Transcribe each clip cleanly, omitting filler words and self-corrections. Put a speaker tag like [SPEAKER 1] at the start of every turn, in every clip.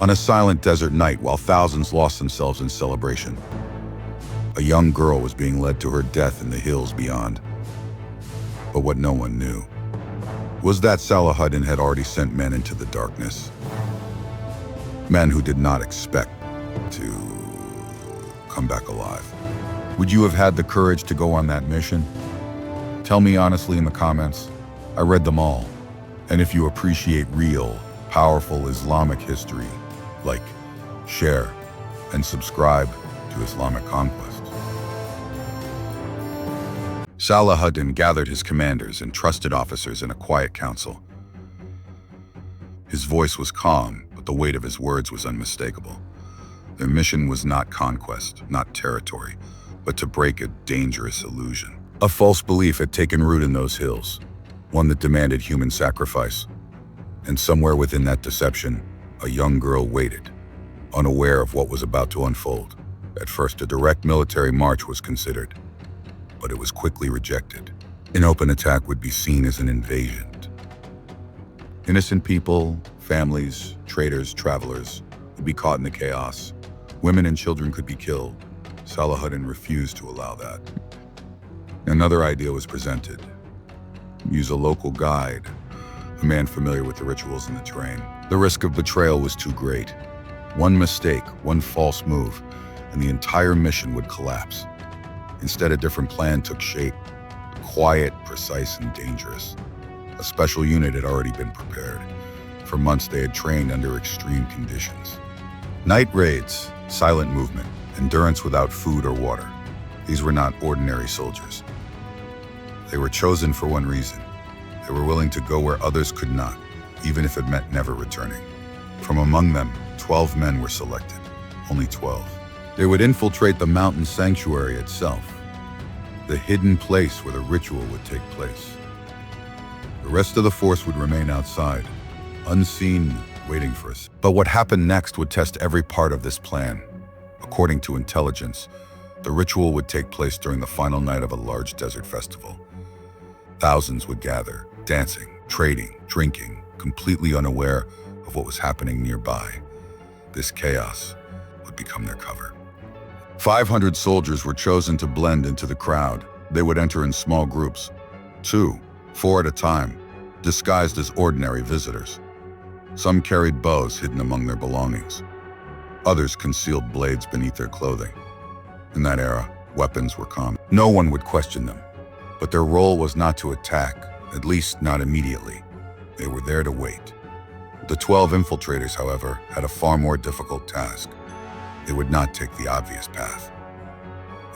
[SPEAKER 1] On a silent desert night, while thousands lost themselves in celebration, a young girl was being led to her death in the hills beyond. But what no one knew was that Salahuddin had already sent men into the darkness. Men who did not expect to come back alive. Would you have had the courage to go on that mission? Tell me honestly in the comments. I read them all. And if you appreciate real, powerful Islamic history, like, share, and subscribe to Islamic Conquest. Salahuddin gathered his commanders and trusted officers in a quiet council. His voice was calm, but the weight of his words was unmistakable. Their mission was not conquest, not territory, but to break a dangerous illusion. A false belief had taken root in those hills, one that demanded human sacrifice. And somewhere within that deception, a young girl waited, unaware of what was about to unfold. At first, a direct military march was considered, but it was quickly rejected. An open attack would be seen as an invasion. Innocent people, families, traders, travelers would be caught in the chaos. Women and children could be killed. Salahuddin refused to allow that. Another idea was presented. Use a local guide, a man familiar with the rituals and the terrain. The risk of betrayal was too great. One mistake, one false move, and the entire mission would collapse. Instead, a different plan took shape. Quiet, precise, and dangerous. A special unit had already been prepared. For months, they had trained under extreme conditions. Night raids, silent movement, endurance without food or water. These were not ordinary soldiers. They were chosen for one reason. They were willing to go where others could not, even if it meant never returning. From among them, 12 men were selected. Only 12. They would infiltrate the mountain sanctuary itself, the hidden place where the ritual would take place. The rest of the force would remain outside, unseen, waiting for us. But what happened next would test every part of this plan. According to intelligence, the ritual would take place during the final night of a large desert festival. Thousands would gather, dancing, trading, drinking, completely unaware of what was happening nearby. This chaos would become their cover. 500 soldiers were chosen to blend into the crowd. They would enter in small groups, 2, 4 at a time, disguised as ordinary visitors. Some carried bows hidden among their belongings. Others concealed blades beneath their clothing. In that era, weapons were common. No one would question them, but their role was not to attack, at least not immediately. They were there to wait. The 12 infiltrators, however, had a far more difficult task. They would not take the obvious path.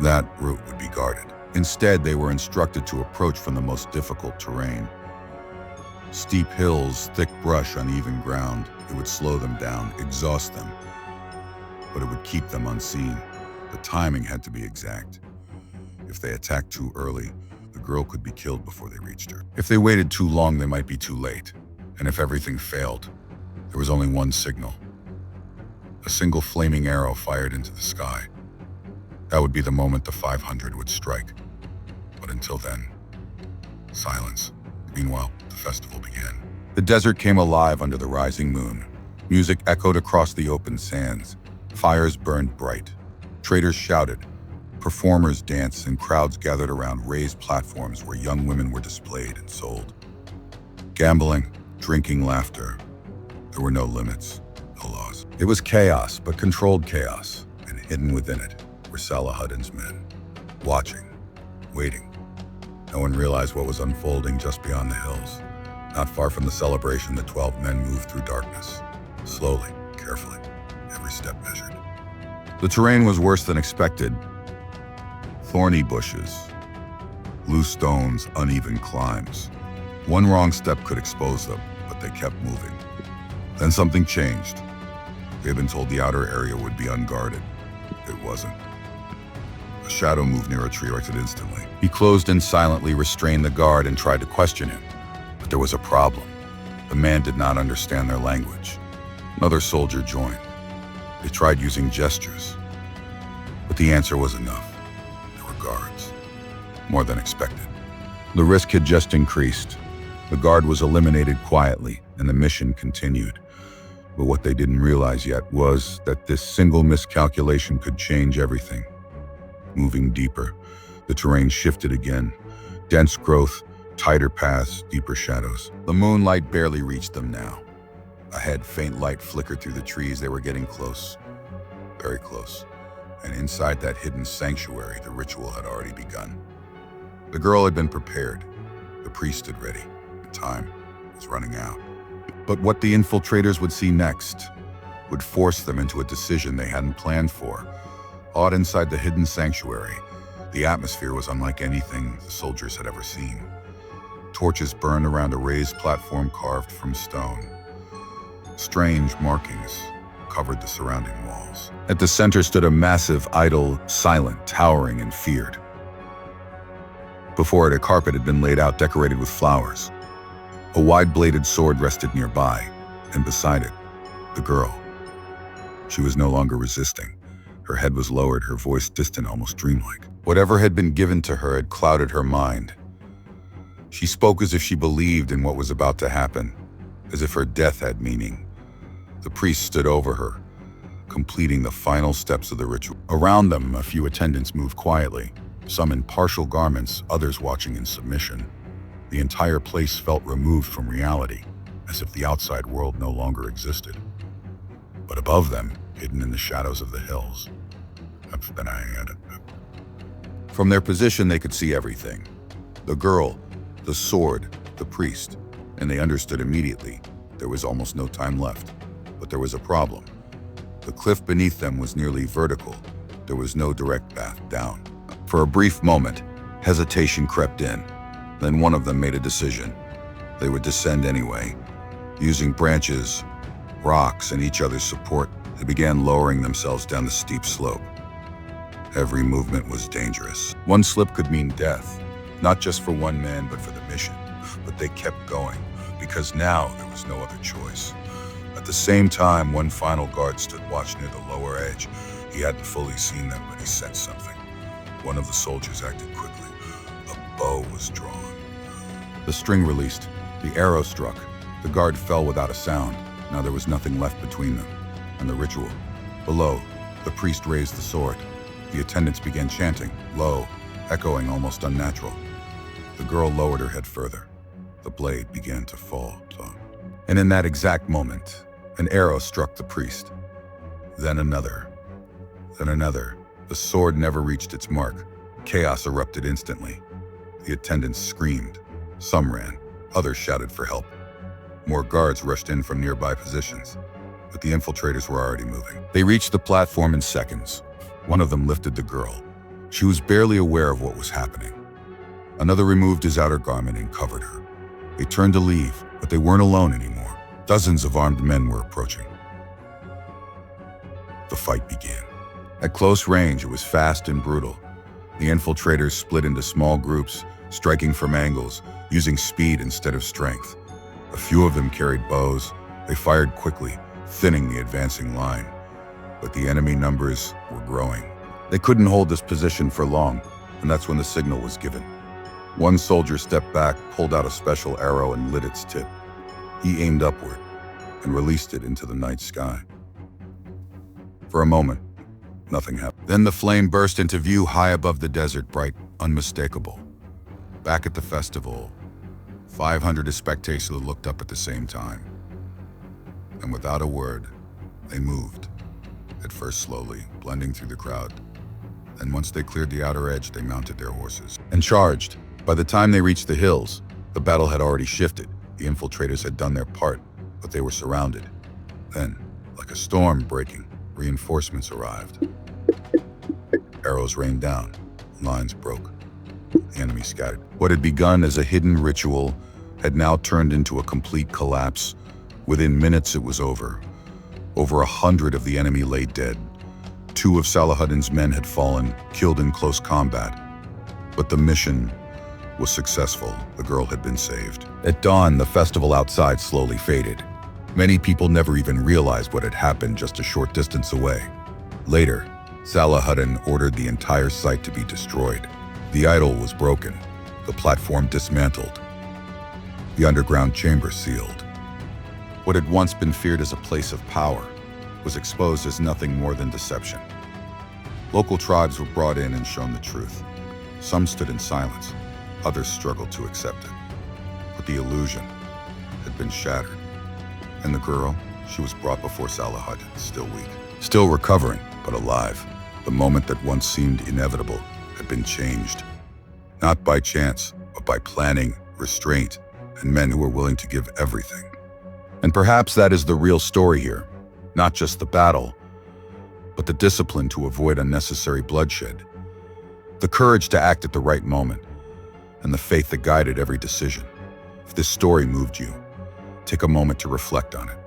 [SPEAKER 1] That route would be guarded. Instead, they were instructed to approach from the most difficult terrain. Steep hills, thick brush, uneven ground. It would slow them down, exhaust them, but it would keep them unseen. The timing had to be exact. If they attacked too early, the girl could be killed before they reached her. If they waited too long, they might be too late. And if everything failed, there was only one signal. A single flaming arrow fired into the sky. That would be the moment the 500 would strike. But until then, silence. Meanwhile, the festival began. The desert came alive under the rising moon. Music echoed across the open sands. Fires burned bright. Traders shouted. Performers danced, and crowds gathered around raised platforms where young women were displayed and sold. Gambling, drinking, laughter. There were no limits, no laws. It was chaos, but controlled chaos, and hidden within it were Salahuddin's men, watching, waiting. No one realized what was unfolding just beyond the hills. Not far from the celebration, the 12 men moved through darkness, slowly, carefully, every step measured. The terrain was worse than expected. Thorny bushes, loose stones, uneven climbs. One wrong step could expose them, but they kept moving. Then something changed. They had been told the outer area would be unguarded. It wasn't. A shadow moved near a tree, directed instantly. He closed in silently, restrained the guard, and tried to question him. But there was a problem. The man did not understand their language. Another soldier joined. They tried using gestures, but the answer was enough. There were guards, more than expected. The risk had just increased. The guard was eliminated quietly, and the mission continued. But what they didn't realize yet was that this single miscalculation could change everything. Moving deeper, the terrain shifted again. Dense growth, tighter paths, deeper shadows. The moonlight barely reached them now. Ahead, faint light flickered through the trees. They were getting close, very close. And inside that hidden sanctuary, the ritual had already begun. The girl had been prepared. The priest stood ready. The time was running out. But what the infiltrators would see next would force them into a decision they hadn't planned for. Awed inside the hidden sanctuary, the atmosphere was unlike anything the soldiers had ever seen. Torches burned around a raised platform carved from stone. Strange markings covered the surrounding walls. At the center stood a massive idol, silent, towering, and feared. Before it, a carpet had been laid out, decorated with flowers. A wide-bladed sword rested nearby, and beside it, the girl. She was no longer resisting. Her head was lowered, her voice distant, almost dreamlike. Whatever had been given to her had clouded her mind. She spoke as if she believed in what was about to happen, as if her death had meaning. The priest stood over her, completing the final steps of the ritual. Around them, a few attendants moved quietly, some in partial garments, others watching in submission. The entire place felt removed from reality, as if the outside world no longer existed. But above them, hidden in the shadows of the hills, from their position they could see everything. The girl, the sword, the priest, and they understood immediately there was almost no time left. But there was a problem. The cliff beneath them was nearly vertical. There was no direct path down. For a brief moment, hesitation crept in. Then one of them made a decision. They would descend anyway. Using branches, rocks, and each other's support, they began lowering themselves down the steep slope. Every movement was dangerous. One slip could mean death, not just for one man, but for the mission. But they kept going, because now there was no other choice. At the same time, one final guard stood watch near the lower edge. He hadn't fully seen them, but he sensed something. One of the soldiers acted quickly. A bow was drawn. The string released. The arrow struck. The guard fell without a sound. Now there was nothing left between them and the ritual. Below, the priest raised the sword. The attendants began chanting, low, echoing almost unnatural. The girl lowered her head further. The blade began to fall. And in that exact moment, an arrow struck the priest. Then another. Then another. The sword never reached its mark. Chaos erupted instantly. The attendants screamed. Some ran. Others shouted for help. More guards rushed in from nearby positions. But the infiltrators were already moving. They reached the platform in seconds. One of them lifted the girl. She was barely aware of what was happening. Another removed his outer garment and covered her. They turned to leave, but they weren't alone anymore. Dozens of armed men were approaching. The fight began. At close range, it was fast and brutal. The infiltrators split into small groups, striking from angles, using speed instead of strength. A few of them carried bows. They fired quickly, thinning the advancing line. But the enemy numbers were growing. They couldn't hold this position for long, and that's when the signal was given. One soldier stepped back, pulled out a special arrow, and lit its tip. He aimed upward and released it into the night sky. For a moment, nothing happened. Then the flame burst into view high above the desert, bright, unmistakable. Back at the festival, 500 spectators looked up at the same time. And without a word, they moved. At first slowly, blending through the crowd. Then once they cleared the outer edge, they mounted their horses and charged. By the time they reached the hills, the battle had already shifted. The infiltrators had done their part, but they were surrounded. Then, like a storm breaking, reinforcements arrived. Arrows rained down, lines broke. The enemy scattered. What had begun as a hidden ritual had now turned into a complete collapse. Within minutes, it was over. Over 100 of the enemy lay dead. 2 of Salahuddin's men had fallen, killed in close combat. But the mission was successful. The girl had been saved. At dawn, the festival outside slowly faded. Many people never even realized what had happened just a short distance away. Later, Salahuddin ordered the entire site to be destroyed. The idol was broken, the platform dismantled, the underground chamber sealed. What had once been feared as a place of power was exposed as nothing more than deception. Local tribes were brought in and shown the truth. Some stood in silence, others struggled to accept it. But the illusion had been shattered, and the girl, she was brought before Salahuddin, still weak, still recovering, but alive. The moment that once seemed inevitable had been changed, not by chance, but by planning, restraint, and men who were willing to give everything. And perhaps that is the real story here, not just the battle, but the discipline to avoid unnecessary bloodshed, the courage to act at the right moment, and the faith that guided every decision. If this story moved you, take a moment to reflect on it.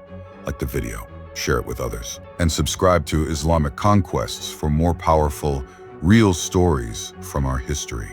[SPEAKER 1] Like the video, share it with others, and subscribe to Islamic Conquests for more powerful, real stories from our history.